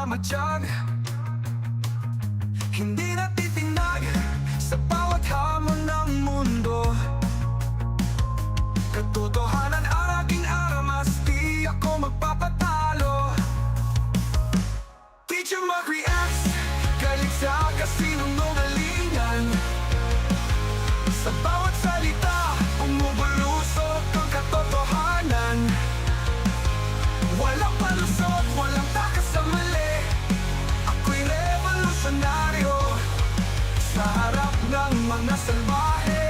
namadyag, hindi natitinag sa bawat hamon ng mundo. Katotohanan ang aking aramas, di ako magpapatalo. Teacher mag-reacts, galit sa kasinungalingan. Sa bawat salita, umubulusok ang katotohanan. Walang palusot, walang takas sa mali. Ako'y revolusyonaryo sa harap ng mga salbahe.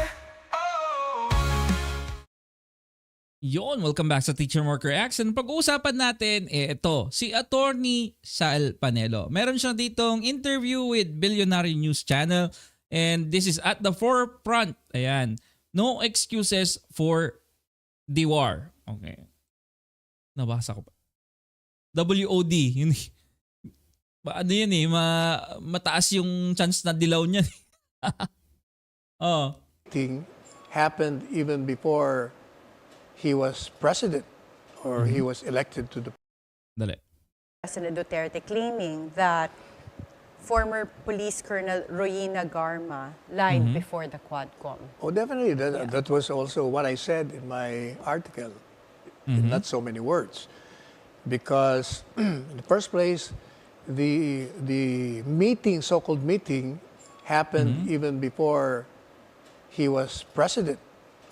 Yon, welcome back sa Teacher Mark Reacts. And pag-uusapan natin, ito, si Atty Sal Panelo. Meron siya ditong interview with Billionaire News Channel. And this is at the forefront. Ayan. No excuses for the war. Okay. Nabasa ko pa. WOD. Yun, ano yun eh, mataas yung chance na dilaw niyan. Oh. Thing happened even before he was president or he was elected to the Dali. President Duterte claiming that former Police Colonel Royina Garma lied before the Quadcom. Oh, definitely. That was also what I said in my article, in not so many words. Because in the first place, the meeting, so-called meeting, happened even before he was president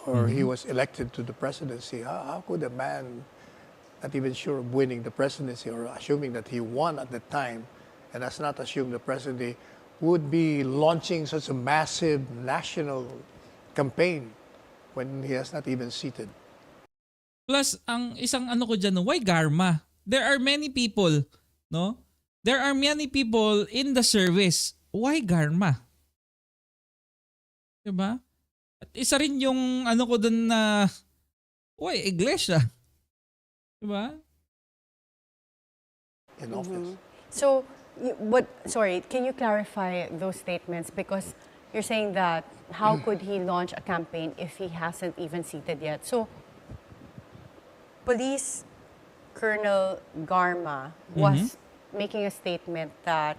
or he was elected to the presidency. How could a man not even sure of winning the presidency or assuming that he won at the time and has not assumed the presidency would be launching such a massive national campaign when he has not even seated? Plus, ang isang ano ko dyan, why Garma? There are many people, no? There are many people in the service. Why Garma? Diba? At isa rin yung ano ko dun na, why Iglesia? Diba? In office. So, sorry, can you clarify those statements? Because you're saying that how could he launch a campaign if he hasn't even seated yet? So, Police Colonel Garma was making a statement that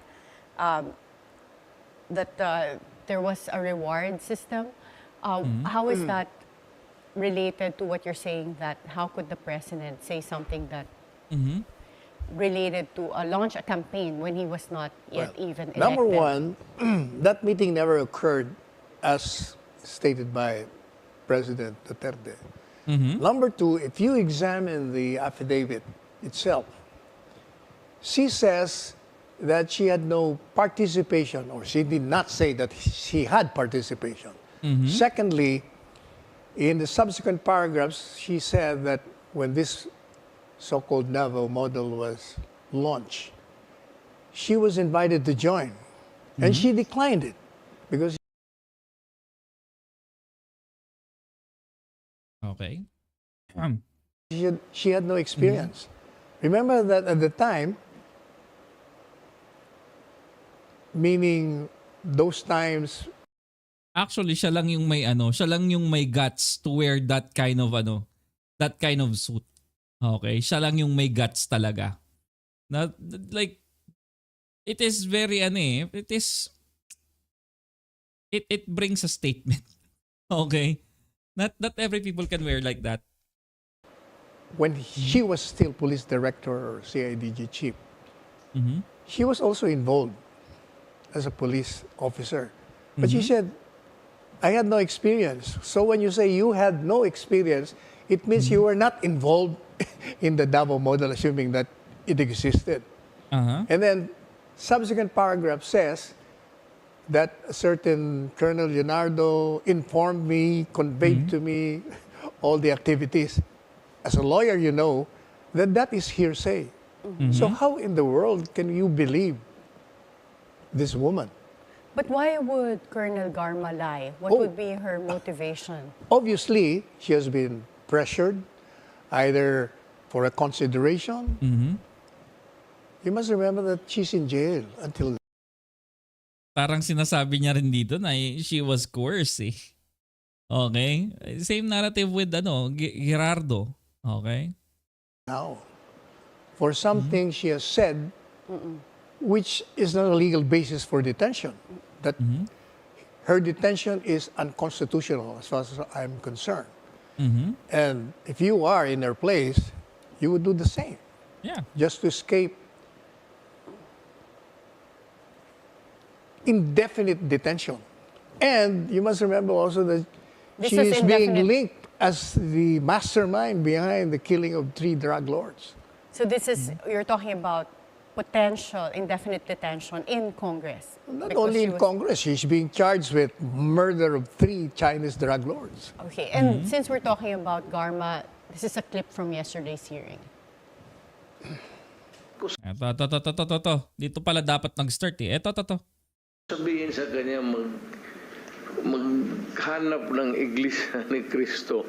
there was a reward system. How is that related to what you're saying, that how could the president say something that related to launch a campaign when he was not yet even elected? Number one, that meeting never occurred as stated by President Duterte. Number two, if you examine the affidavit itself, she says that she had no participation, or she did not say that she had participation. Secondly, in the subsequent paragraphs, she said that when this so-called NAVO model was launched, she was invited to join, and she declined it because Okay. she had no experience. Remember that at the time, meaning those times. Actually, siya lang yung may ano, siya lang yung may guts to wear that kind of ano, that kind of suit. Okay, siya lang yung may guts talaga. Not like it is very ano eh, it brings a statement. Okay? Not every people can wear like that. When she was still police director or CIDG chief, she was also involved as a police officer. But she said, I had no experience. So when you say you had no experience, it means you were not involved in the Davao model, assuming that it existed. And then subsequent paragraph says that a certain Colonel Leonardo informed me, conveyed to me all the activities. As a lawyer, you know that that is hearsay. So how in the world can you believe this woman? But why would Colonel Garma lie? What would be her motivation? Obviously, she has been pressured either for a consideration. You must remember that she's in jail until. Parang sinasabi niya rin dito na she was coerced eh. Okay? Same narrative with Gerardo. Okay? now. For something she has said which is not a legal basis for detention. That her detention is unconstitutional as far as I'm concerned. And if you are in their place, you would do the same. Yeah. Just to escape indefinite detention. And you must remember also that This she was is being indefinite. linked as the mastermind behind the killing of 3 drug lords. So this is, you're talking about potential indefinite detention in Congress. Not because only she in was- Congress, she's being charged with murder of 3 Chinese drug lords. Okay, and since we're talking about Garma, this is a clip from yesterday's hearing. Ito. Dito pala dapat nag-start eh. Ito. Sabihin sa kanya maghanap ng iglesia ni Kristo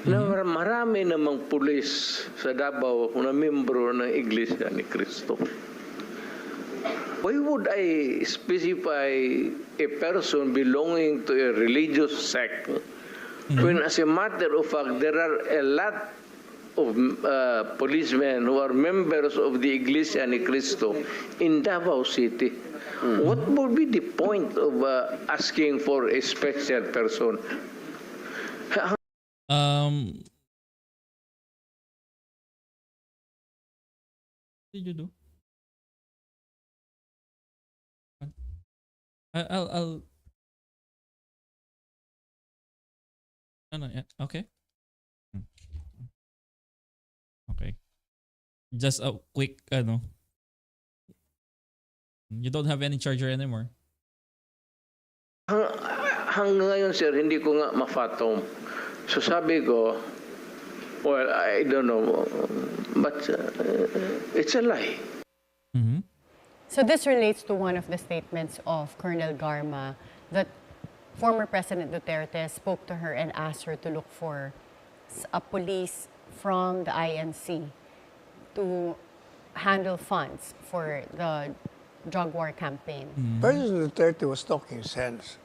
na marami namang pulis sa Davao na membro ng iglesia ni Kristo. Why would I specify a person belonging to a religious sect when as a matter of fact there are a lot of policemen who are members of the iglesia ni Kristo in Davao City? What would be the point of asking for a special person? What did you do? I'll yeah, okay. Okay. Just a quick you don't have any charger anymore. Hanggang ngayon, sir, hindi ko nga ma-fathom. So sabi ko, well, I don't know, but it's a lie. So this relates to one of the statements of Colonel Garma that former President Duterte spoke to her and asked her to look for a police from the INC to handle funds for the drug war campaign. President Duterte was talking sense.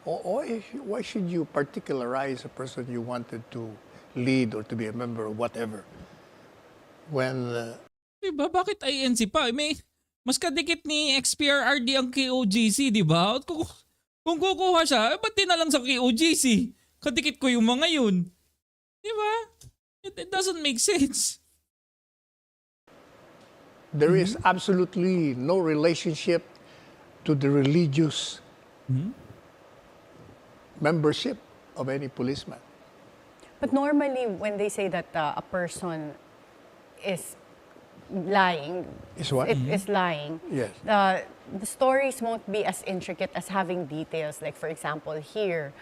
Why should you particularize a person you wanted to lead or to be a member or whatever? When Diba? Bakit INC pa? Mas kadikit ni XPRRD ang KOGC, di ba? Kung kukuha siya, ba't di na lang sa KOGC? Kadikit ko yung mga yun. Di ba? It doesn't make sense. there is absolutely no relationship to the religious membership of any policeman. But normally, when they say that a person is lying, Is what? is lying, Yes. the stories won't be as intricate as having details. Like, for example, here,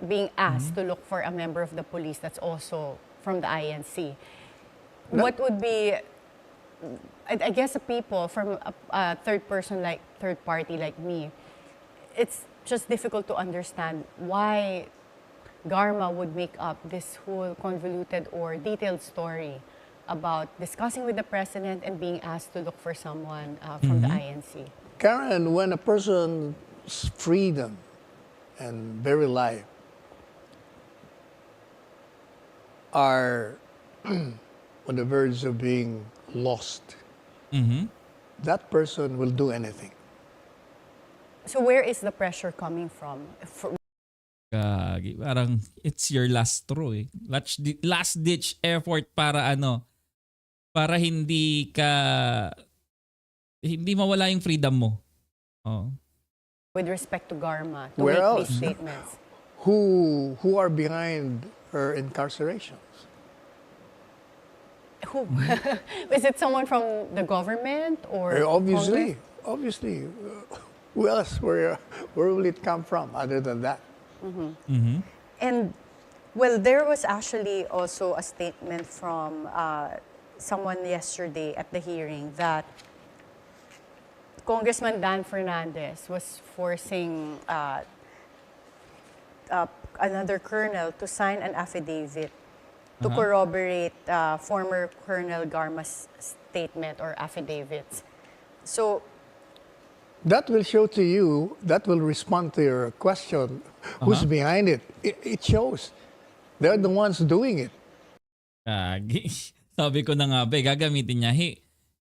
being asked to look for a member of the police that's also from the INC. What would be, I guess, the people from a third party like me, it's just difficult to understand why Garma would make up this whole convoluted or detailed story about discussing with the president and being asked to look for someone from the INC. Karen, when a person's freedom and very life are on the verge of being lost, that person will do anything. So where is the pressure coming from? Gagi, parang it's your last straw eh. Last ditch effort para para hindi mawala yung freedom mo. Oh. With respect to Garma, to Where make else? these statements. Who are behind her incarcerations? Who? Is it someone from the government or Obviously, Congress? who else? Where will it come from other than that? And, well, there was actually also a statement from someone yesterday at the hearing that Congressman Dan Fernandez was forcing another colonel to sign an affidavit to corroborate former Colonel Garma's statement or affidavits. So, That will show to you, that will respond to your question, who's behind it. It shows. They're the ones doing it. Gagi. Sabi ko na nga ba, gagamitin niya.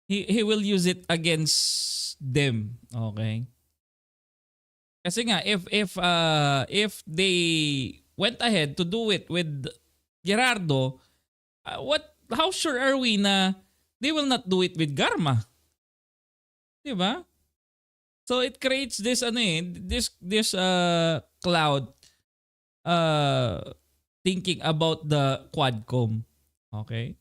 he will use it against them. Okay? Kasi nga if they went ahead to do it with Gerardo, how sure are we na they will not do it with Garma? 'Di ba? So it creates this cloud thinking about the Quadcom. Okay?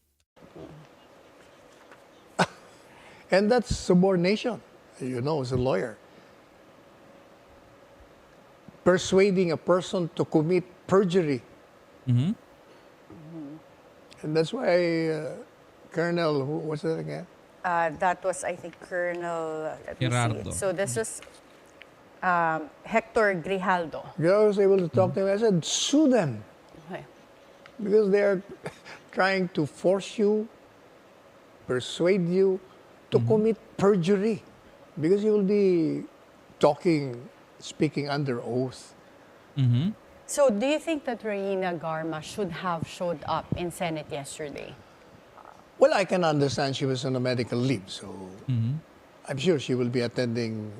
And that's subordination, you know, as a lawyer. Persuading a person to commit perjury. Mhm. And that's why Colonel, who was that again? That was, I think, Colonel. Let me see Gerardo. it. So this was Hector Grijaldo. I was able to talk to him. I said, sue them. Okay. Because they're trying to force you, persuade you to commit perjury. Because you will be speaking under oath. Mhm. So do you think that Reina Garma should have showed up in Senate yesterday? Well, I can understand she was on a medical leave, so I'm sure she will be attending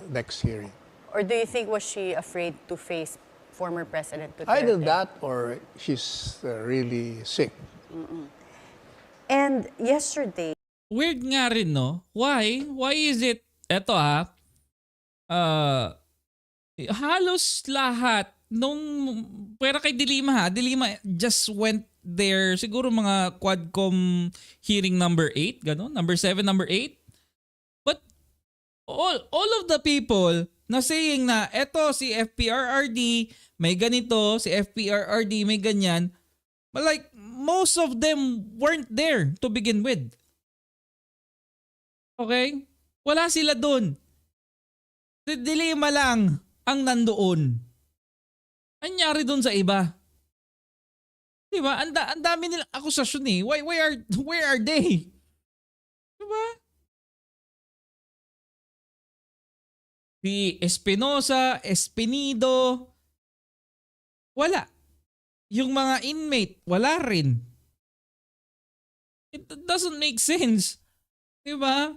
next hearing. Or do you think was she afraid to face former President Duterte? Either that or she's really sick. And yesterday, Weird nga rin, no? Why? Why is it, eto halos lahat nung, pera kay Dilima Dilima just went there, siguro mga Quadcom hearing number 8, gano'n? Number 7, number 8. But all of the people na saying na eto si FPRRD may ganito, si FPRRD may ganyan, but like most of them weren't there to begin with. Okay? Wala sila doon. Dilima lang ang nandoon. Anyari doon sa iba? Diba? Ang dami nilang akusasyon eh. Where are they? Diba? Si Espinosa, Espinido, wala. Yung mga inmate, wala rin. It doesn't make sense. Diba?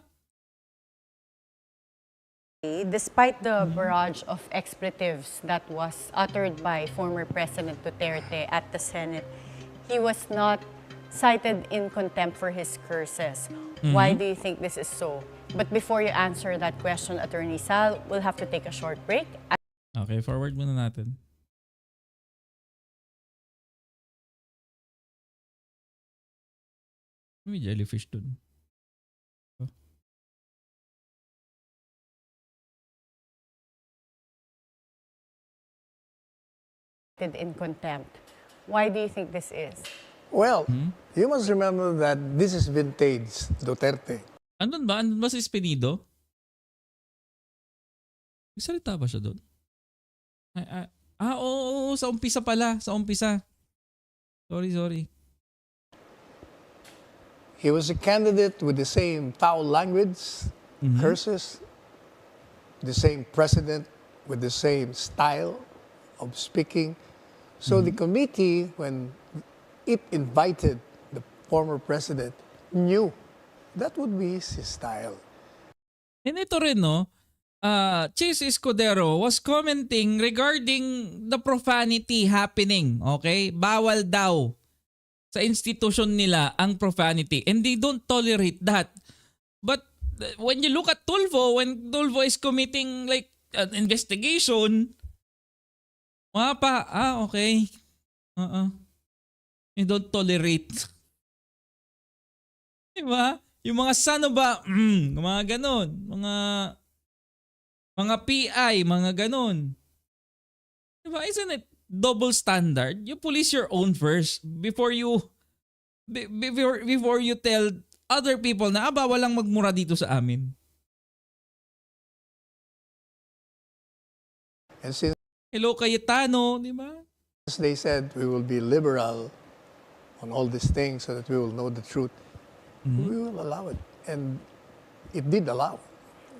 Despite the barrage of expletives that was uttered by former President Duterte at the Senate, he was not cited in contempt for his curses. Why do you think this is so? But before you answer that question, Attorney Sal, we'll have to take a short break. Okay, forward muna natin. May jellyfish dun. In contempt. Why do you think this is? Well, you must remember that this is vintage Duterte. Andun ba? Andun ba si Espinido? May salita ba siya doon? Oo, sa umpisa pala. Sa umpisa. Sorry. He was a candidate with the same foul language, curses, the same president with the same style of speaking. So the committee, when it invited the former president, knew that would be his style. And ito rin, no? Chase Escudero was commenting regarding the profanity happening. Okay? Bawal daw sa institution nila ang profanity. And they don't tolerate that. But when you look at Tulfo, when Tulfo is committing like an investigation, okay. You don't tolerate. Diba? Yung mga sano ba, mga ganon. Mga PI, mga ganon. Diba? Isn't it double standard? You police your own first before you tell other people na walang magmura dito sa amin. And since Hello Cayetano, di ba? they said we will be liberal on all these things so that we will know the truth, we will allow it. And it did allow.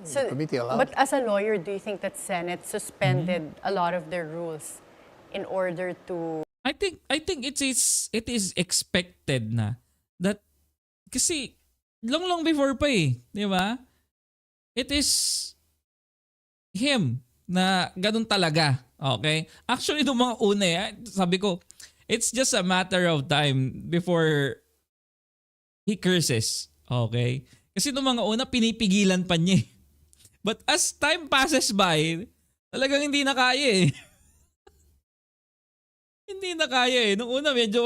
So, The committee allowed. but as a lawyer, do you think that Senate suspended a lot of their rules in order to... I think it is expected na that kasi long before pa eh. Di ba? It is him na ganun talaga. Okay? Actually, nung mga una sabi ko, it's just a matter of time before he curses. Okay? Kasi nung mga una, pinipigilan pa niya eh. But as time passes by, talagang hindi na kaya eh. Hindi na kaya eh. Nung una, medyo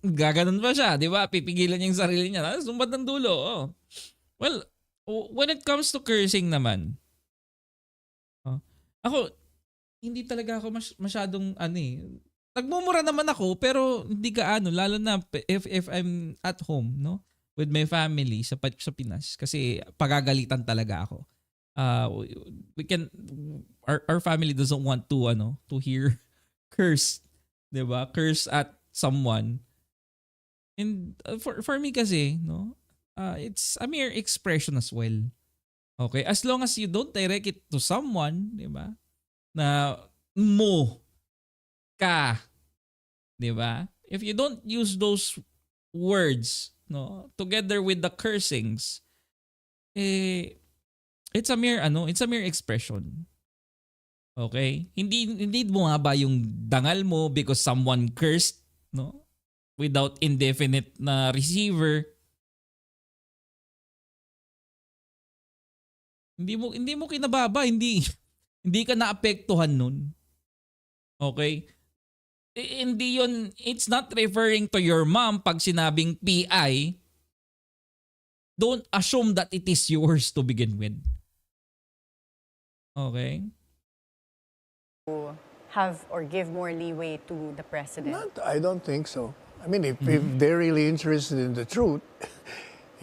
gaganon pa siya. Di ba? Pipigilan niya yung sarili niya. Sumbat ng dulo. Oh. Well, when it comes to cursing naman, ako, hindi talaga ako masyadong nagmumura naman ako pero hindi gaano, lalo na if I'm at home, no? With my family sa Pinas kasi pagagalitan talaga ako. Our family doesn't want to hear curse, 'di ba? Curse at someone. And for me kasi, no? It's a mere expression as well. Okay, as long as you don't direct it to someone, 'di ba? Na mo ka, 'di ba? If you don't use those words, no, together with the cursings, it's a mere expression. Okay? Hindi mo nga ba yung dangal mo because someone cursed, no? Without indefinite na receiver. Hindi mo kinababa, hindi ka naapektuhan nun. Okay? Hindi yun, it's not referring to your mom pag sinabing PI. Don't assume that it is yours to begin with. Okay? To have or give more leeway to the president? I don't think so. I mean, if they're really interested in the truth,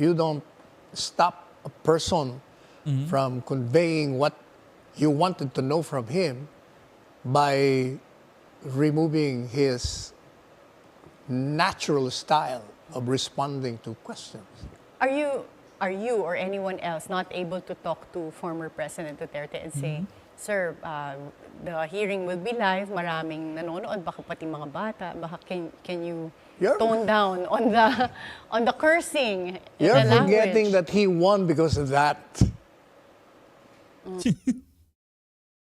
you don't stop a person from conveying what you wanted to know from him by removing his natural style of responding to questions. Are you or anyone else not able to talk to former President Duterte and say, Sir, the hearing will be live, maraming nanonood, baka pati mga bata, baka can you tone down on the cursing in You're the language? forgetting that he won because of that.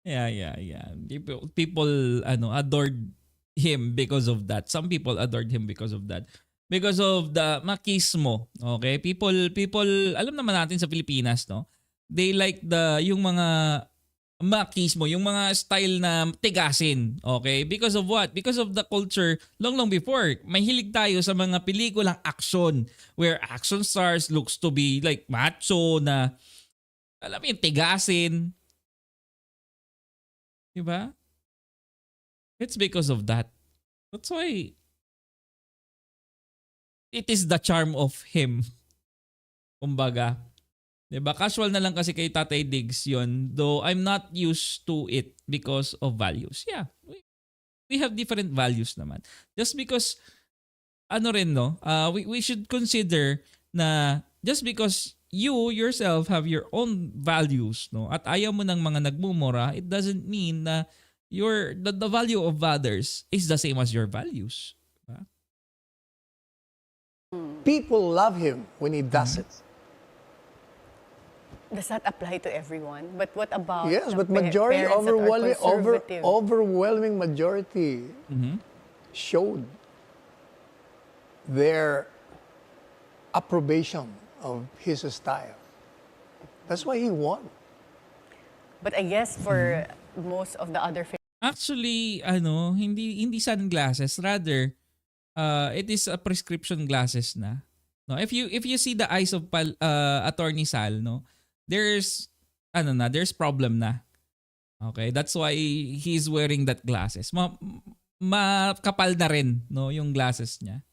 Yeah. People adored him because of that. Some people adored him because of that. Because of the machismo. Okay? People alam naman natin sa Pilipinas, no? They like yung mga machismo, yung mga style na tigasin. Okay? Because of what? Because of the culture long before. Mahilig tayo sa mga pelikulang action where action stars looks to be like macho na alam mo yung tigasin. Diba? It's because of that. That's why it is the charm of him. Kumbaga. Diba? Casual na lang kasi kay Tatay Diggs yun. Though I'm not used to it because of values. Yeah. We have different values naman. Just because, we should consider na just because you yourself have your own values, no? At ayaw mo ng mga nagmumura, it doesn't mean na the value of others is the same as your values. Diba? People love him when he does it. Does that apply to everyone? But what about Yes, the but majority, parents that are conservative? overwhelming majority showed their approbation of his style. That's why he won. But I guess for most of the other Actually, hindi sunglasses, rather it is a prescription glasses na. No, if you see the eyes of Attorney Sal, no, there's problem na. Okay, that's why he's wearing that glasses. Makapal na rin, no, yung glasses niya.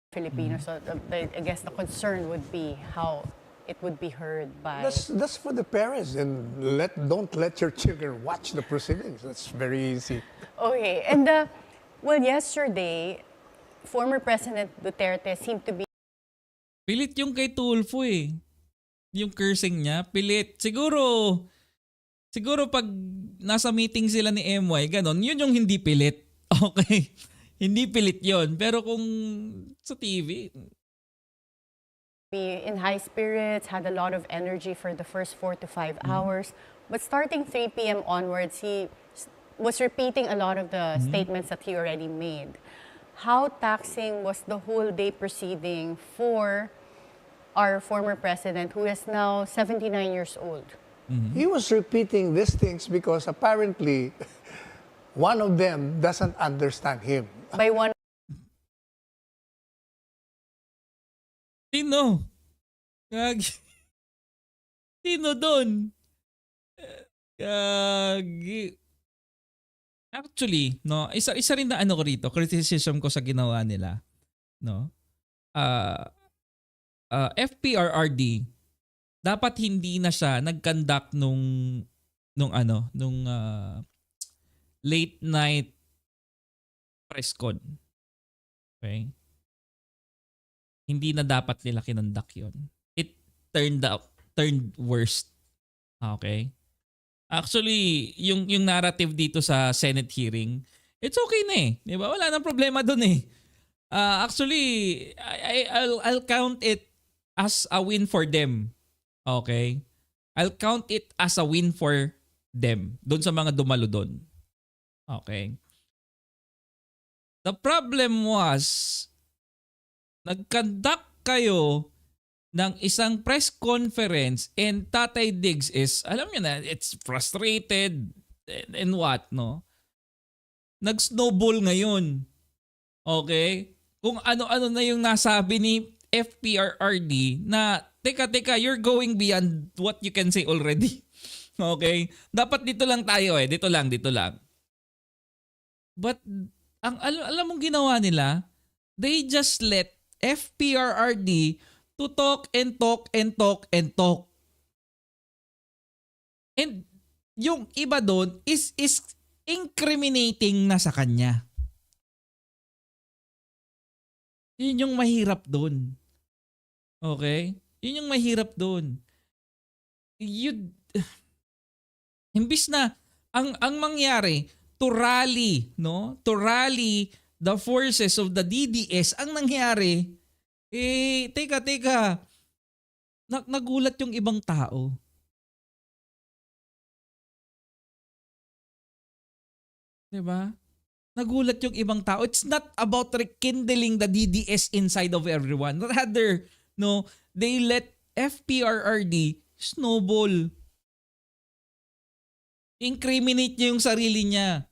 Filipinos, so I guess the concern would be how it would be heard by... That's for the parents, and don't let your children watch the proceedings. That's very easy. Okay, and yesterday, former President Duterte seemed to be... Pilit yung kay Tulfo eh. Yung cursing niya, pilit. Siguro pag nasa meeting sila ni MY, ganon, yun yung hindi pilit. Okay. Hindi pilit yon. Pero kung sa TV, be in high spirits, had a lot of energy for the first 4 to 5 hours. But starting 3 p.m. onwards, he was repeating a lot of the statements that he already made. How taxing was the whole day proceeding for our former president, who is now 79 years old? He was repeating these things because apparently one of them doesn't understand him. By one Sino? Gagi. Sino doon? Gagi. Actually, no, isa rin na ano ko rito, criticism ko sa ginawa nila, no? FPRRD, dapat hindi na siya nag-conduct nung late night press con. Okay? Hindi na dapat nila kinonduct yun. It turned worst. Okay? Actually, yung narrative dito sa Senate hearing, it's okay na eh. Di ba? Wala nang problema dun eh. Actually, I'll count it as a win for them. Okay? I'll count it as a win for them. Doon sa mga dumalo doon. Okay? The problem was, nag-conduct kayo ng isang press conference and Tatay Diggs is, alam niyo na, it's frustrated and what, no? Nag-snowball ngayon. Okay? Kung ano-ano na yung nasabi ni FPRRD na, teka, you're going beyond what you can say already. Okay? Dapat dito lang tayo eh. Dito lang. But, alam mong ginawa nila, they just let FPRRD to talk and talk. And yung iba doon is incriminating na sa kanya. Yun yung mahirap doon. Okay? Yun yung mahirap doon. Imbis na ang mangyari to rally the forces of the DDS, ang nangyari, teka, nagulat yung ibang tao. Diba? Nagulat yung ibang tao. It's not about rekindling the DDS inside of everyone. Rather, no, they let FPRRD snowball. Incriminate niya yung sarili niya.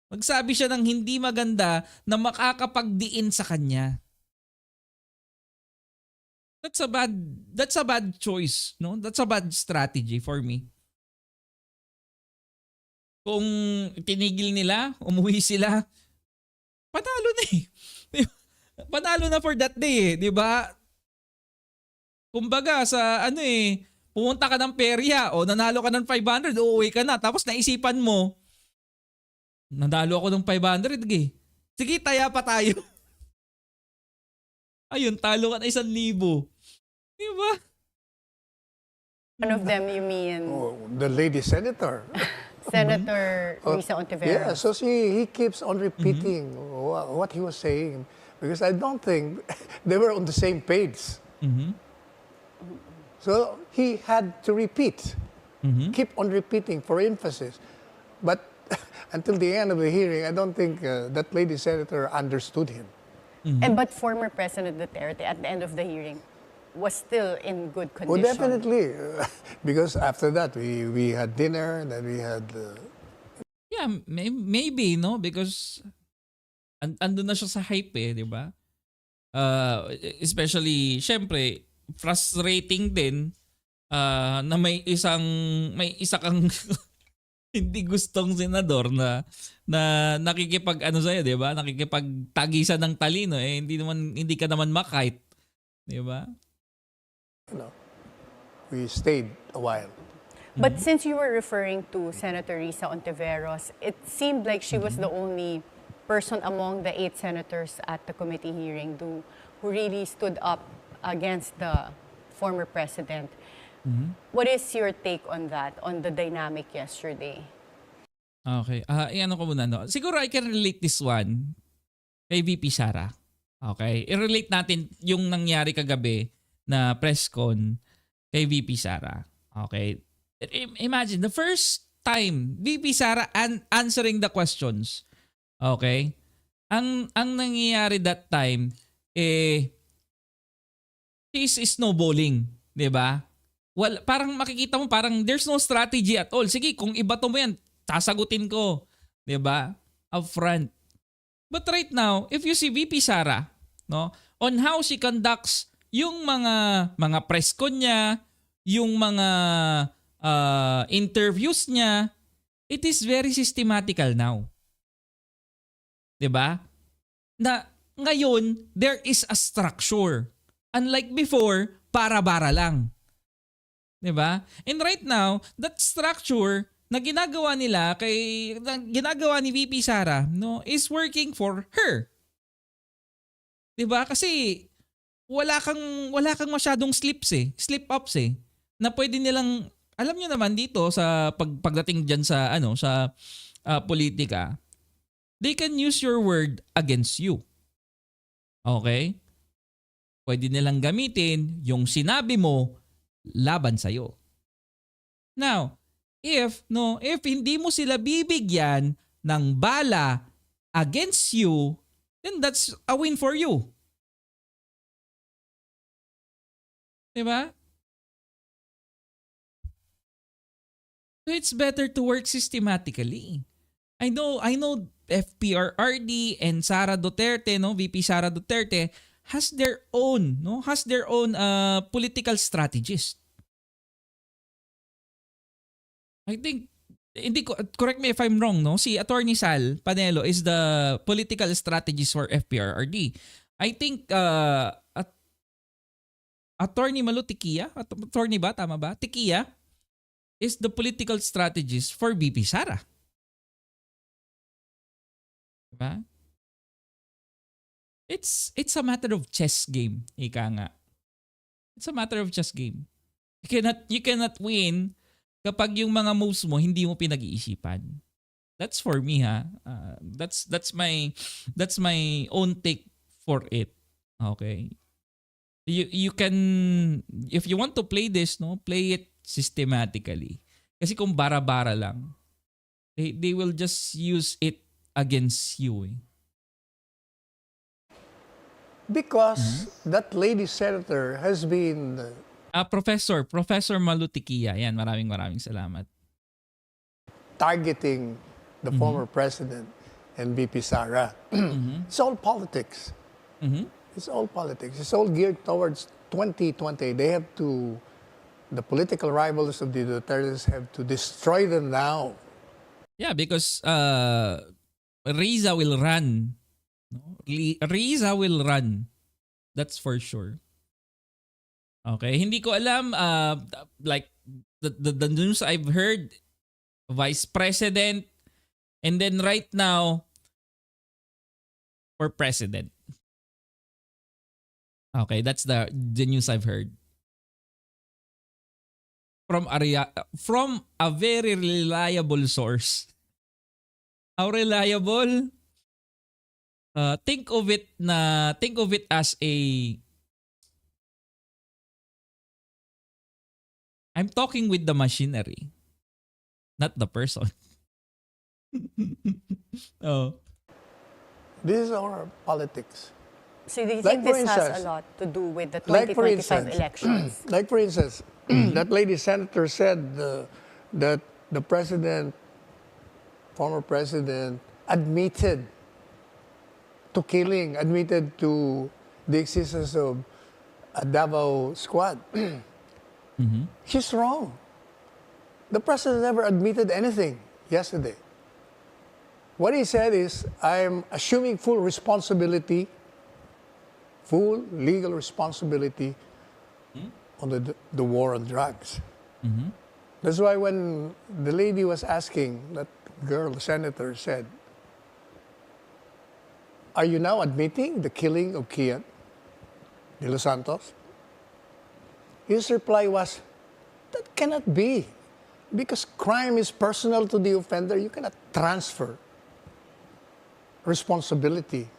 Magsabi siya ng hindi maganda na makakapagdiin sa kanya. That's a bad choice, no? That's a bad strategy for me. Kung tinigil nila, umuwi sila, panalo na eh. Panalo na for that day eh, di ba? Kumbaga sa pumunta ka ng perya o nanalo ka ng 500, uuwi ka na. Tapos naisipan mo, nanalo ako ng 500, sige, taya pa tayo. Ayun, talo ka na 1,000. Di ba? one of them, you mean The lady senator. Senator Risa Ontiveros? Yeah, so he keeps on repeating what he was saying because I don't think they were on the same page. So he had to repeat, keep on repeating for emphasis. But until the end of the hearing, I don't think that lady senator understood him. But former President Duterte, at the end of the hearing, was still in good condition. Oh, definitely. Because after that, we had dinner, then we had... Yeah, maybe, no? Because andun na siya sa hype eh, di ba? Especially, syempre, frustrating din na may isa kang hindi gustong senador na nakikipag sa'yo, di ba? Nakikipagtagisan ng talino eh, hindi ka naman makait, di ba? We stayed a while. But since you were referring to Senator Risa Ontiveros, it seemed like she was the only person among the 8 senators at the committee hearing who really stood up against the former president. What is your take on that, on the dynamic yesterday? Okay. Iano ko muna, no? Siguro I can relate this one kay VP Sara. Okay. I-relate natin yung nangyari kagabi na press con kay VP Sara. Okay? Imagine, the first time, VP Sara answering the questions. Okay? Ang nangyayari that time, is snowballing. 'Di ba? Well, parang makikita mo, parang there's no strategy at all. Sige, kung ibato mo yan, sasagutin ko. 'Di ba? Upfront. But right now, if you see VP Sara, no, on how she conducts yung mga press con niya, yung mga interviews niya, it is very systematical now. 'Di ba? Na ngayon, there is a structure. Unlike before, para-bara lang. 'Di ba? And right now, that structure na ginagawa ginagawa ni VP Sara, no, is working for her. 'Di ba? Kasi wala kang masyadong slip-ups na pwede nilang, alam niyo naman dito sa pagdating diyan sa politika, they can use your word against you. Okay? Pwede nilang gamitin yung sinabi mo laban sa'yo. Now, if hindi mo sila bibigyan ng bala against you, then that's a win for you. Diba? So it's better to work systematically. I know FPRRD and Sara Duterte, no, VP Sara Duterte has their own political strategist. I think, correct me if I'm wrong, no? Si Atty Sal Panelo is the political strategist for FPRRD. I think Attorney Malu Tikia, attorney ba? Tama ba? Tikia is the political strategist for VP Sara. Diba? It's a matter of chess game, ika nga. It's a matter of chess game. You cannot win kapag yung mga moves mo hindi mo pinag-iisipan. That's for me, ha. That's my own take for it. Okay. You can, if you want to play this, no, play it systematically. Kasi kung bara-bara lang, they will just use it against you. Because that lady senator has been... Professor Malutikia. Yan, maraming salamat. Targeting the former president and VP Sara. It's all politics. It's all politics. It's all geared towards 2020. The political rivals of the Dutertes have to destroy them now. Yeah, because Riza will run. No? Riza will run. That's for sure. Okay, hindi ko alam, like the news I've heard, Vice President, and then right now, for President. Okay, that's the news I've heard. From a very reliable source. How reliable? Think of it as I'm talking with the machinery, not the person. Oh. This is our politics. So do you Like, think for this has instance, a lot to do with the Like for 2025 instance, elections? like for instance, that lady senator said that the former president, admitted to the existence of a Davao squad. She's wrong. The president never admitted anything yesterday. What he said is, I'm assuming full legal responsibility on the war on drugs. That's why when the lady was asking, that girl, the senator, said, are you now admitting the killing of Kian de Los Santos? His reply was, that cannot be. Because crime is personal to the offender, you cannot transfer responsibility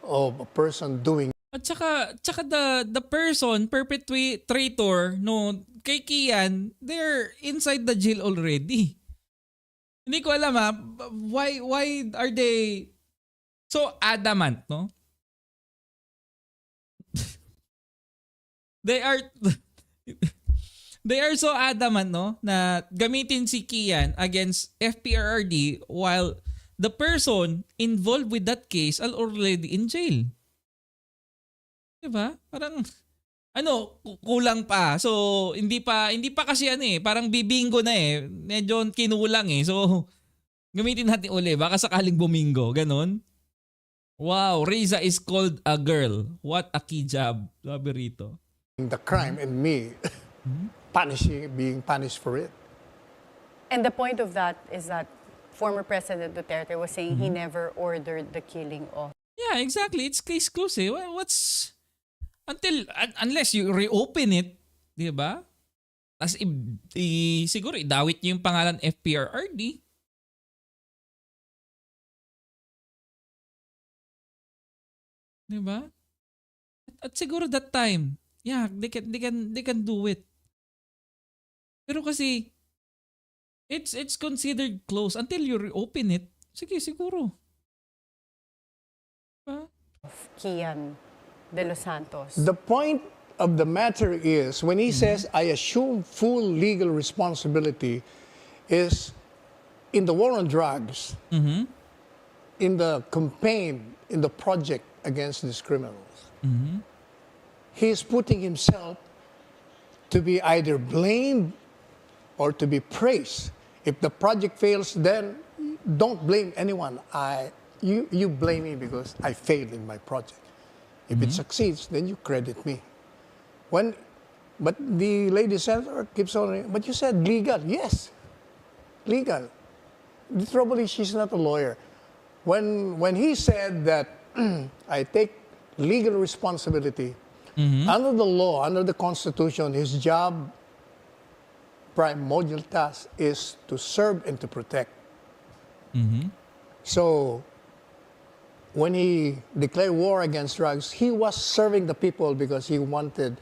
of a person doing. At saka the person, perpetrator, no, kay Kian, they're inside the jail already. Hindi ko alam why are they so adamant, no? They are so adamant, no, na gamitin si Kian against FPRRD while the person involved with that case are already in jail. Diba? Parang kulang pa. So hindi pa kasi parang bibingo na medyo kinulang So gamitin natin uli, baka sakaling bumingo, ganon. Wow, Riza is called a girl. What a key job. Sabi rito. The crime and me being punished for it. And the point of that is that former President Duterte was saying he never ordered the killing of. Yeah, exactly. It's case closed. What's unless you reopen it, di ba? As siguro idawit niyo yung pangalan FPRRD. Di ba? At siguro that time, yeah, they can do it. Pero kasi it's considered closed until you reopen it. Sige, siguro. Diba? Kian de los Santos. The point of the matter is, when he says, I assume full legal responsibility, is in the war on drugs, in the campaign, in the project against these criminals. He is putting himself to be either blamed or to be praised. If the project fails, then don't blame anyone. You blame me because I failed in my project. If it succeeds, then you credit me. But the lady senator keeps on, but you said legal. Yes, legal. The trouble is she's not a lawyer. When he said that I take legal responsibility, under the law, under the Constitution, his job, primordial task is to serve and to protect. So when he declared war against drugs, he was serving the people because he wanted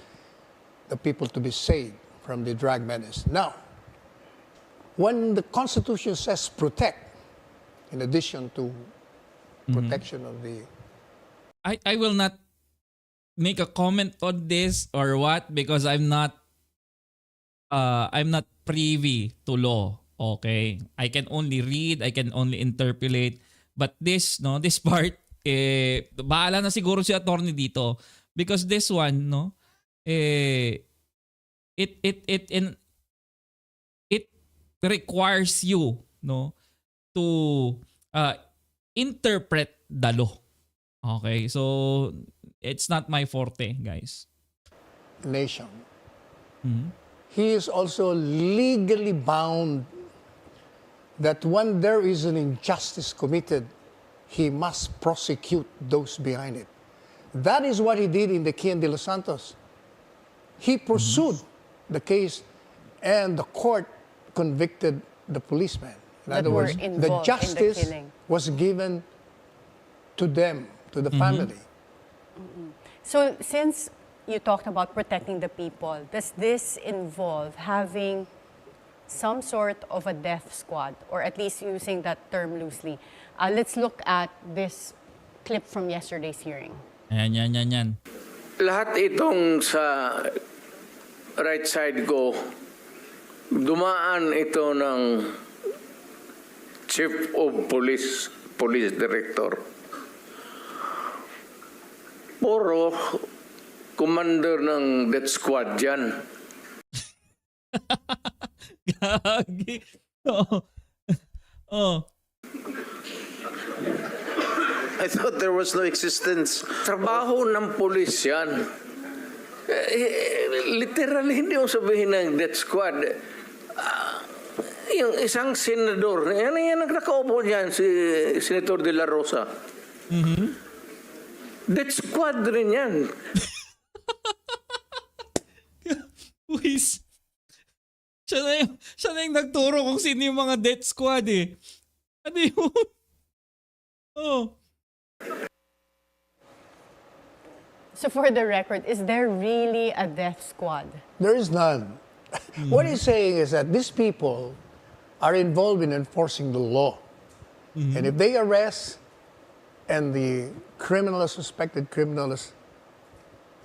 the people to be saved from the drug menace. Now, when the Constitution says protect, in addition to protection of the... I will not make a comment on this or what because I'm not privy to law. Okay, I can only read, I can only interpolate, but this part bahala na siguro si attorney dito because this one it requires you to interpret the law. Okay, so it's not my forte, guys. Nation. He is also legally bound that when there is an injustice committed, he must prosecute those behind it. That is what he did in the Kian de los Santos. He pursued the case and the court convicted the policeman. In other words, the justice was given to them, to the family. So since you talked about protecting the people, does this involve having some sort of a death squad, or at least using that term loosely? Let's look at this clip from yesterday's hearing. Yan. Lahat itong sa right side ko, dumaan ito ng Chief of Police Director. Puro commander ng death squad yan. Gagi. Oh. I thought there was no existence. Trabaho ng pulis yan. Literally, hindi mo sabihin ng death squad. Yung isang senador, yan ang nakaupo niyan, si Senator de la Rosa. Death squad rin yan. Luis. Siya na yung nagturo kung sino yung mga death squad eh. Ano yun? Oh. So for the record, is there really a death squad? There is none. What he's saying is that these people are involved in enforcing the law. And if they arrest and the criminal, suspected criminals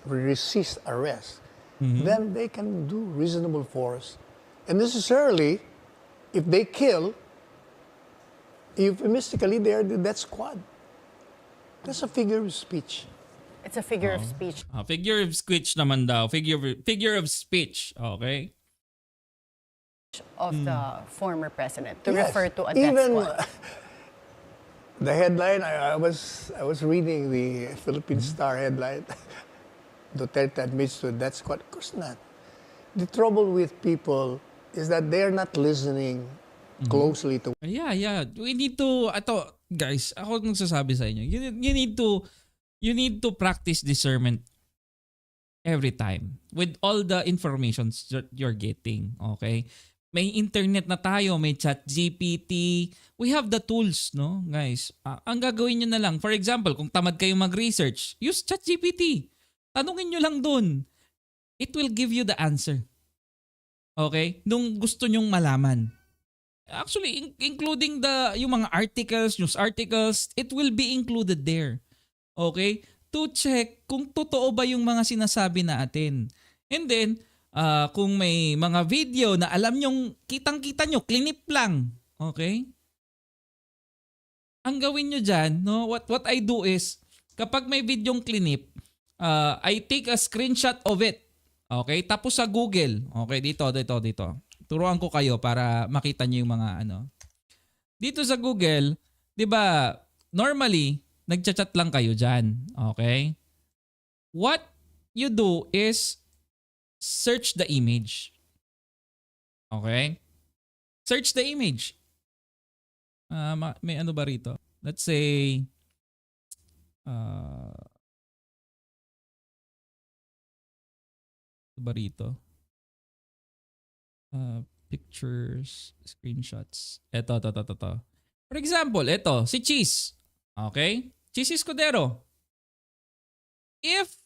resist arrest, then they can do reasonable force. And necessarily, if they kill, euphemistically, they are the death squad. That's a figure of speech. It's a figure of speech. Figure of speech naman daw. Figure of speech. Okay? Of the former president to Yes. refer to a death Even squad. the headline, I was reading the Philippine Star headline. Duterte admits to a death squad. Of course not. The trouble with people is that they're not listening closely to. Yeah. We need to, guys, ako nang sasabi sa inyo. You need to practice discernment every time with all the informations that you're getting. Okay? May internet na tayo, may chat GPT. We have the tools, no, guys. Ang gagawin nyo na lang, for example, kung tamad kayo mag-research, use chat GPT. Tanungin nyo lang dun. It will give you the answer. Okay? Nung gusto nyong malaman. Actually, including yung mga articles, news articles, it will be included there. Okay? To check kung totoo ba yung mga sinasabi natin. And then, kung may mga video na alam nyong kitang-kita nyo, clinip lang. Okay? Ang gawin nyo dyan, no, what I do is, kapag may videong clinip, I take a screenshot of it. Okay? Tapos sa Google. Okay, dito. Turuan ko kayo para makita nyo yung mga ano. Dito sa Google, di ba, normally, nagchat-chat lang kayo dyan. Okay? What you do is search the image. Okay? Search the image. May ano ba rito? Let's say, ano ba rito? Pictures, screenshots. Ito. For example, ito, si Cheese. Okay? Cheese Escudero. If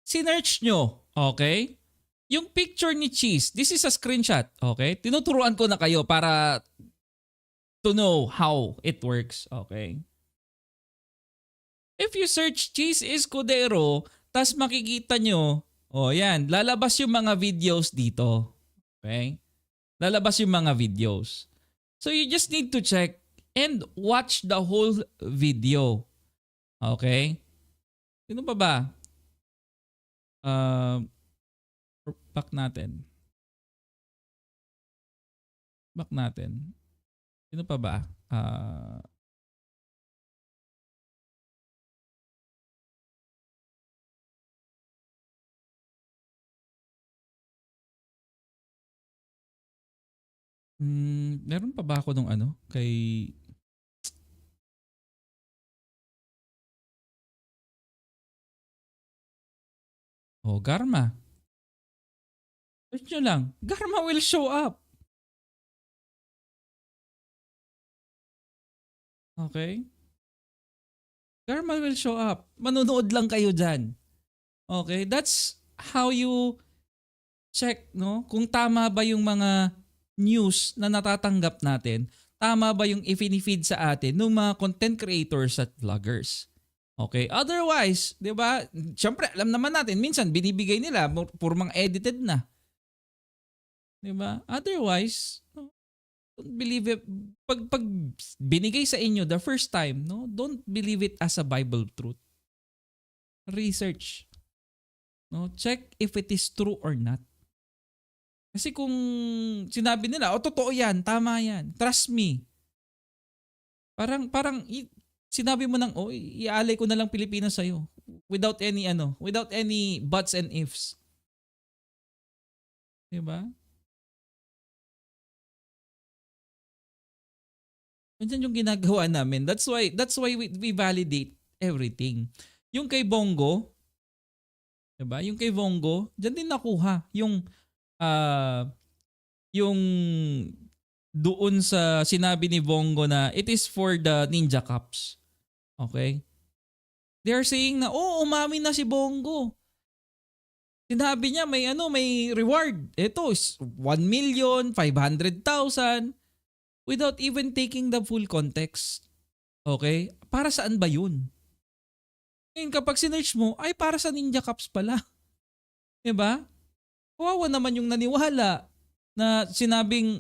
sinearch nyo, okay, yung picture ni Cheese, this is a screenshot, okay? Tinuturuan ko na kayo para to know how it works, okay? If you search Cheese Escudero, tas makikita nyo, yan, lalabas yung mga videos dito. Okay? Lalabas yung mga videos. So you just need to check and watch the whole video. Okay? Sino pa ba? Back natin. Sino pa ba? Meron pa ba ako nung ano? Kay... Garma. Search nyo lang. Garma will show up. Okay? Garma will show up. Manonood lang kayo dyan. Okay? That's how you check, no? Kung tama ba yung mga news na natatanggap natin, tama ba yung i-feed sa atin ng mga content creators at vloggers. Okay? Otherwise, di ba, syempre, alam naman natin, minsan binibigay nila, puro mga edited na. Di ba? Otherwise, no, don't believe it. Pag binigay sa inyo the first time, no, don't believe it as a Bible truth. Research. No, check if it is true or not. Kasi kung sinabi nila, totoo yan, tama yan, trust me. Parang sinabi mo nang, iaalay ko na lang Pilipinas sa'yo. Without any buts and ifs. Diba? Minsan yung ginagawa namin. That's why we validate everything. Yung kay Bongo, diba? Yung kay Bongo, dyan din nakuha yung doon sa sinabi ni Bongo na it is for the Ninja Cups. Okay? They are saying na, umamin na si Bongo. Sinabi niya may reward. Ito is 1,500,000 without even taking the full context. Okay? Para saan ba yun? Ngayon kapag sinearch mo, ay para sa Ninja Cups pala. Diba? Kawawa naman yung naniwala na sinabi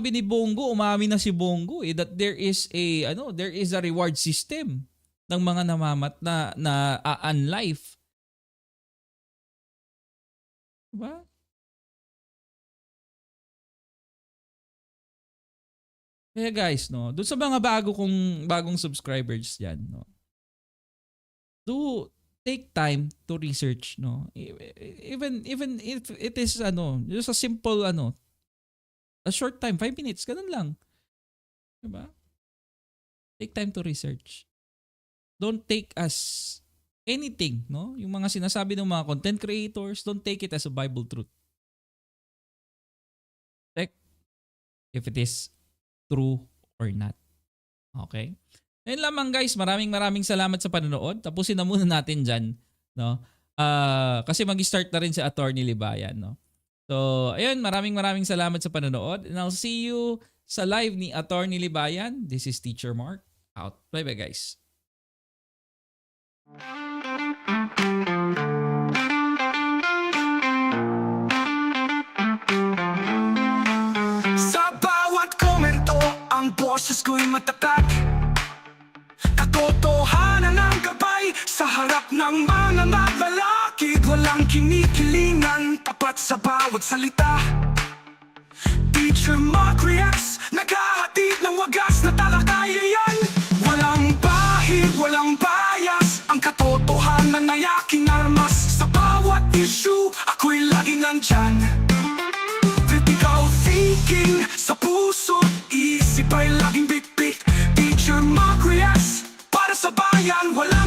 ni Bongo, umamin na si Bongo that there is a reward system ng mga namamat na unlife. Diba? Kaya guys, no, doon sa mga bagong subscribers diyan, no. Do take time to research, no. Even if it is just a simple a short time, 5 minutes, ganun lang. Diba? Take time to research. Don't take as anything, no? Yung mga sinasabi ng mga content creators, don't take it as a Bible truth. Check if it is true or not. Okay? Ayun lamang guys, maraming salamat sa panonood. Tapusin na muna natin dyan, no? Kasi mag-start na rin si Atty. Libayan, no? So, ayun, maraming salamat sa panonood. And I'll see you sa live ni Atty. Libayan. This is Teacher Mark. Out. Bye-bye guys. Sa bawat komento, ang boses ko'y matatag. Katotohanan ang gabay sa harap ng mga malalakid. Walang kinikilingan, tapat sa bawat salita. Teacher Mark reacts, naghahatid ng wagas na talakayan. Walang bahid, walang bias, ang katotohanan ay aking armas. Sa bawat issue, ako'y laging nandyan. Critical thinking sa puso, isip ay laging big-big. Teacher Mark reacts, para sa bayan, walang